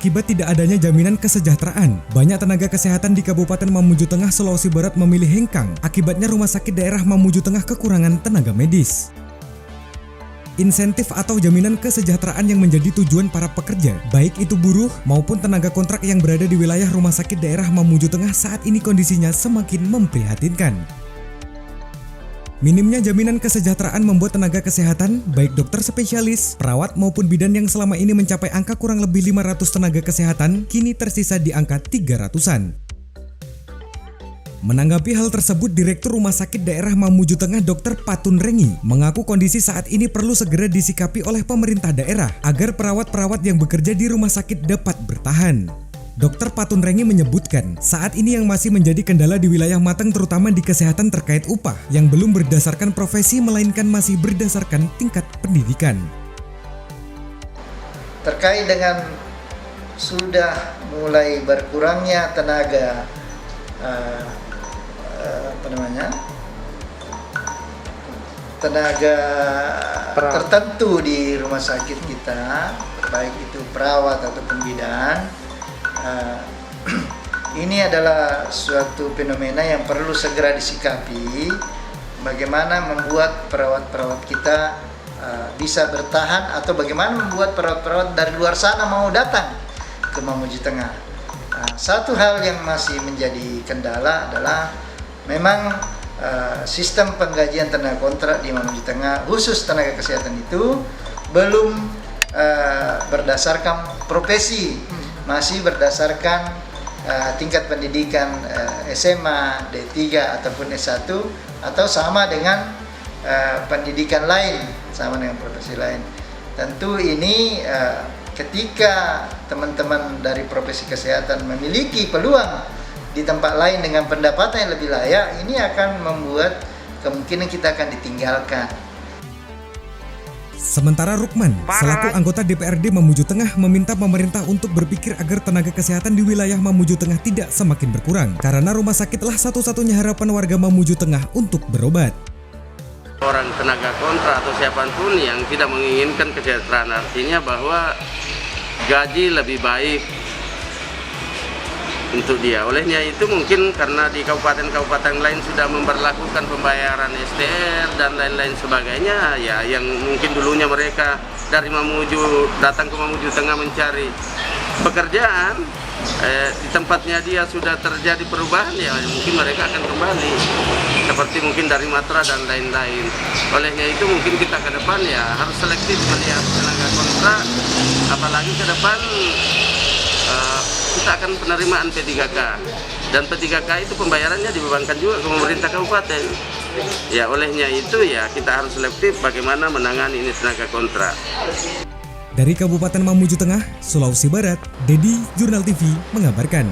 Akibat tidak adanya jaminan kesejahteraan, banyak tenaga kesehatan di Kabupaten Mamuju Tengah, Sulawesi Barat memilih hengkang. Akibatnya rumah sakit daerah Mamuju Tengah kekurangan tenaga medis. Insentif atau jaminan kesejahteraan yang menjadi tujuan para pekerja, baik itu buruh maupun tenaga kontrak yang berada di wilayah Rumah Sakit Daerah Mamuju Tengah saat ini kondisinya semakin memprihatinkan. Minimnya jaminan kesejahteraan membuat tenaga kesehatan, baik dokter spesialis, perawat maupun bidan yang selama ini mencapai angka kurang lebih 500 tenaga kesehatan, kini tersisa di angka 300-an. Menanggapi hal tersebut, Direktur Rumah Sakit Daerah Mamuju Tengah Dr. Patun Rengi mengaku kondisi saat ini perlu segera disikapi oleh pemerintah daerah agar perawat-perawat yang bekerja di rumah sakit dapat bertahan. Dr. Patun Rengi menyebutkan, saat ini yang masih menjadi kendala di wilayah Mateng terutama di kesehatan terkait upah yang belum berdasarkan profesi melainkan masih berdasarkan tingkat pendidikan. Terkait dengan sudah mulai berkurangnya tenaga tenaga tertentu di rumah sakit kita, baik itu perawat ataupun bidan, ini adalah suatu fenomena yang perlu segera disikapi. Bagaimana membuat perawat-perawat kita bisa bertahan, atau bagaimana membuat perawat-perawat dari luar sana mau datang ke Mamuju Tengah. Satu hal yang masih menjadi kendala adalah memang sistem penggajian tenaga kontrak di Mamuju Tengah, khusus tenaga kesehatan itu belum berdasarkan profesi, masih berdasarkan tingkat pendidikan SMA, D3 ataupun S1, atau sama dengan pendidikan lain, sama dengan profesi lain. Tentu ini ketika teman-teman dari profesi kesehatan memiliki peluang di tempat lain dengan pendapatan yang lebih layak, ini akan membuat kemungkinan kita akan ditinggalkan. Sementara Rukman, selaku anggota DPRD Mamuju Tengah, meminta pemerintah untuk berpikir agar tenaga kesehatan di wilayah Mamuju Tengah tidak semakin berkurang, karena rumah sakitlah satu-satunya harapan warga Mamuju Tengah untuk berobat. Orang tenaga kontrak atau siapapun yang tidak menginginkan kesejahteraan, artinya bahwa gaji lebih baik untuk dia. Olehnya itu mungkin karena di kabupaten-kabupaten lain sudah memberlakukan pembayaran STR dan lain-lain sebagainya, ya yang mungkin dulunya mereka dari Mamuju datang ke Mamuju Tengah mencari pekerjaan, di tempatnya dia sudah terjadi perubahan, ya mungkin mereka akan kembali seperti mungkin dari Matra dan lain-lain. Olehnya itu mungkin kita ke depan ya harus selektif melihat tenaga kontrak, apalagi ke depan kita akan penerimaan P3K, dan P3K itu pembayarannya dibebankan juga ke pemerintah kabupaten. Ya olehnya itu ya kita harus selektif bagaimana menangani ini tenaga kontrak. Dari Kabupaten Mamuju Tengah, Sulawesi Barat, Dedi, Jurnal TV mengabarkan.